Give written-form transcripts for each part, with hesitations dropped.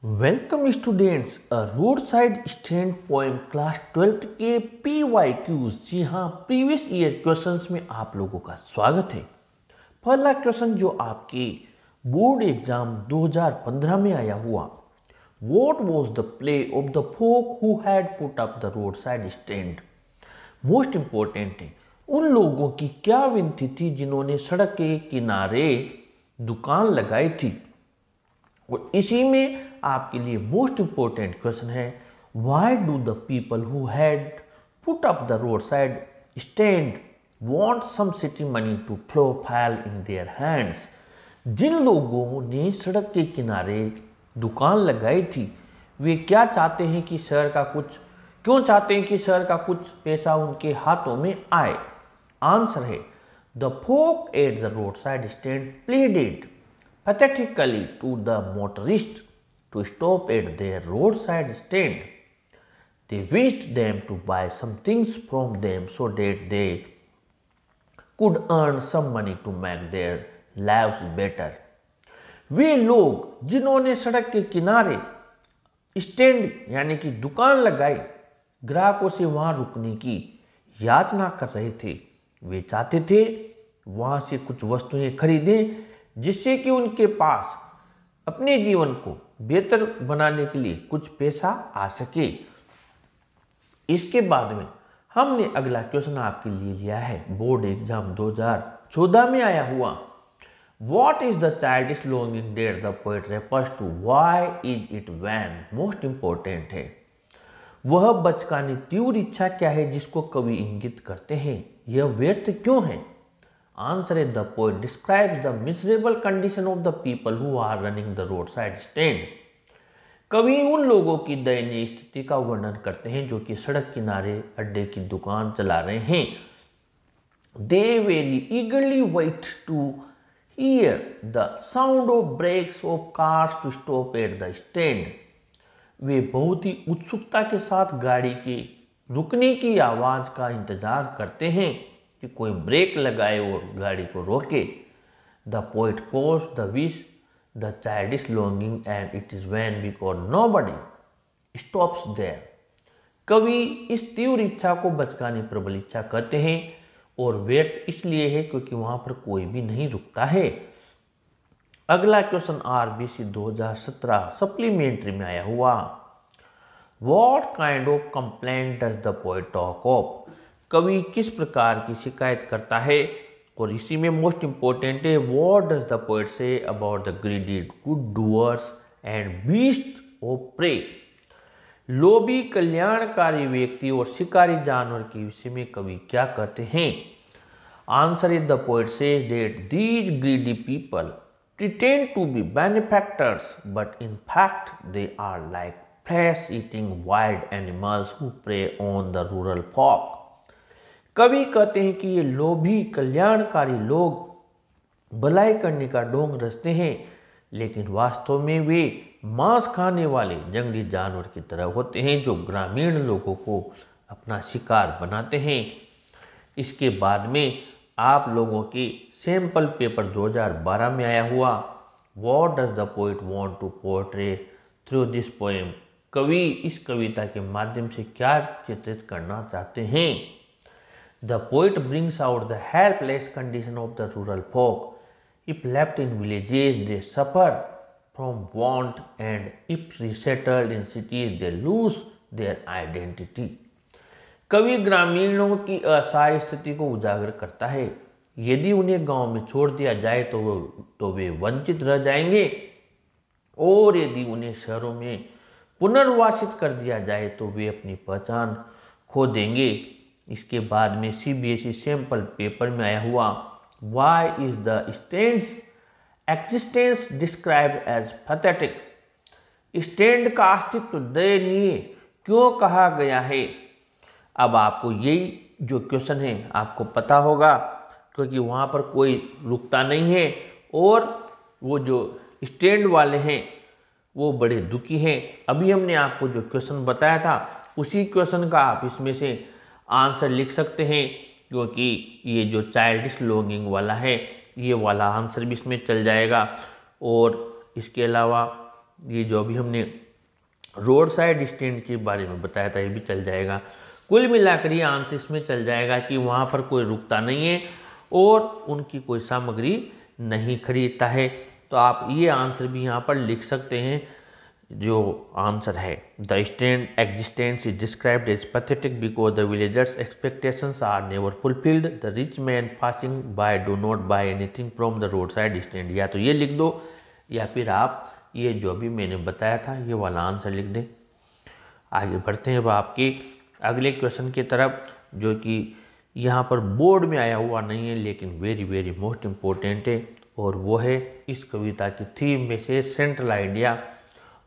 Welcome students, road side stand poem class 12th के PYQs। जी हाँ, previous year questions में आप लोगों का स्वागत है। पहला क्वेश्चन जो आपके बोर्ड एग्जाम 2015 में आया हुआ, what was the plea of the folk who had put up the road side stand. Most important है, उन लोगों की क्या विनती थी जिन्होंने सड़क के किनारे दुकान लगाई थी। और इसी में आपके लिए मोस्ट इंपॉर्टेंट क्वेश्चन है, why do the people who had put up the road side stand want some city money to flow fail in their hands. जिन लोगों ने सड़क के किनारे दुकान लगाई थी, वे क्या चाहते हैं कि शहर का कुछ क्यों चाहते हैं कि शहर का कुछ पैसा उनके हाथों में आए। आंसर है, the folk at the road side stand pleaded pathetically to the motorist to stop at their roadside stand. They wished them to buy some things from them so that they could earn some money to make their lives better. वे लोग जिन्होंने सड़क के किनारे stand यानी कि दुकान लगाई, ग्राहकों से वहां रुकने की याचना कर रहे थे। वे चाहते थे वहां से कुछ वस्तुएं खरीदें जिससे कि उनके पास अपने जीवन को बेहतर बनाने के लिए कुछ पैसा आ सके। इसके बाद में हमने अगला क्वेश्चन आपके लिए लिया है, बोर्ड एग्जाम 2014 में आया हुआ, what is the childish longing that the poet refers to, why is it vain. Most important है, वह बचकानी तीव्र इच्छा क्या है जिसको कवि इंगित करते हैं, यह व्यर्थ क्यों है। Answer is, the poet describes the miserable condition of the people who are running the roadside stand. कवि उन लोगों की दयनीय स्थिति का वर्णन करते हैं जो कि सड़क किनारे अड्डे की दुकान चला रहे हैं। They very eagerly wait to hear the sound of brakes of cars to stop at the stand. वे बहुत ही उत्सुकता के साथ गाड़ी के रुकने की आवाज का इंतजार करते हैं कि कोई ब्रेक लगाए और गाड़ी को रोके। The poet calls the wish the childish longing and it is vain because nobody stops there. कवि इस तीव्र इच्छा को बचकानी प्रबल इच्छा कहते हैं और व्यर्थ इसलिए है क्योंकि वहां पर कोई भी नहीं रुकता है। अगला क्वेश्चन RBC 2017 सप्लीमेंट्री में आया हुआ, what kind of complaint does the poet talk of. कवि किस प्रकार की शिकायत करता है। और इसी में मोस्ट इंपॉर्टेंट है, what does the poet say about the greedy good doers and beast of prey. लोभी कल्याणकारी व्यक्ति और शिकारी जानवर के विषय में कवि क्या कहते हैं। Answer is, the poet says that these greedy people pretend to be benefactors but in fact they are like flesh eating wild animals who prey on the rural folk. कवि कहते हैं कि ये लोभी कल्याणकारी लोग भलाई करने का ढोंग रचते हैं, लेकिन वास्तव में वे मांस खाने वाले जंगली जानवर की तरह होते हैं जो ग्रामीण लोगों को अपना शिकार बनाते हैं। इसके बाद में आप लोगों की सैंपल पेपर 2012 में आया हुआ, what does the poet want to portray through this poem. कवि इस कविता के माध्यम से क्या चित्रित करना चाहते हैं। The poet brings out the helpless condition of the rural folk. If left in villages, they suffer from want, and if resettled in cities, they lose their identity. कवि ग्रामीणों की असहाय स्थिति को उजागर करता है। यदि उन्हें गांव में छोड़ दिया जाए तो वे वंचित रह जाएंगे, और यदि उन्हें शहरों में पुनर्वासित कर दिया जाए तो वे अपनी पहचान खो देंगे। इसके बाद में CBSE सैंपल पेपर में आया हुआ, why is the stand's existence described as pathetic. Stand का अस्तित्व दयनीय क्यों कहा गया है। अब आपको यही जो क्वेश्चन है आपको पता होगा, क्योंकि वहाँ पर कोई रुकता नहीं है और वो जो स्टैंड वाले हैं वो बड़े दुखी हैं। अभी हमने आपको जो क्वेश्चन बताया था उसी क्वेश्चन का आप इसमें से आंसर लिख सकते हैं, क्योंकि ये जो चाइल्डिश लॉन्गिंग वाला है ये वाला आंसर भी इसमें चल जाएगा। और इसके अलावा ये जो अभी हमने रोड साइड स्टैंड के बारे में बताया था ये भी चल जाएगा। कुल मिलाकर ये आंसर इसमें चल जाएगा कि वहाँ पर कोई रुकता नहीं है और उनकी कोई सामग्री नहीं खरीदता है। तो आप ये आंसर भी यहाँ पर लिख सकते हैं। जो आंसर है, the stand existence is described as pathetic because the villagers expectations are never fulfilled, the rich man passing by do not buy anything from the road side stand. या तो ये लिख दो या फिर आप ये जो भी मैंने बताया था ये वाला आंसर लिख दें। आगे बढ़ते हैं अब आपके अगले क्वेश्चन की तरफ, जो कि यहाँ पर बोर्ड में आया हुआ नहीं है लेकिन वेरी वेरी मोस्ट इम्पोर्टेंट है, और वो है इस कविता की थीम में से सेंट्रल आइडिया।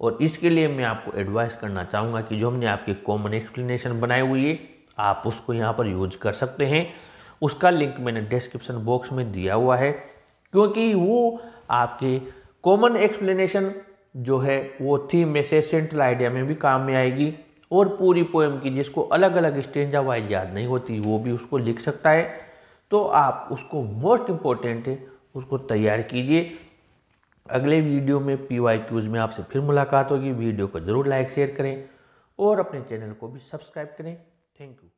और इसके लिए मैं आपको एडवाइस करना चाहूँगा कि जो हमने आपकी कॉमन एक्सप्लेनेशन बनाई हुई है आप उसको यहाँ पर यूज कर सकते हैं। उसका लिंक मैंने डिस्क्रिप्शन बॉक्स में दिया हुआ है, क्योंकि वो आपके कॉमन एक्सप्लेनेशन जो है वो थीम में से सेंट्रल आइडिया में भी काम में आएगी, और पूरी पोएम की जिसको अलग अलग स्टेंजा वाइज याद नहीं होती वो भी उसको लिख सकता है। तो आप उसको मोस्ट इम्पोर्टेंट है उसको तैयार कीजिए। अगले वीडियो में PYQs में आपसे फिर मुलाकात होगी। वीडियो को ज़रूर लाइक शेयर करें और अपने चैनल को भी सब्सक्राइब करें। Thank you.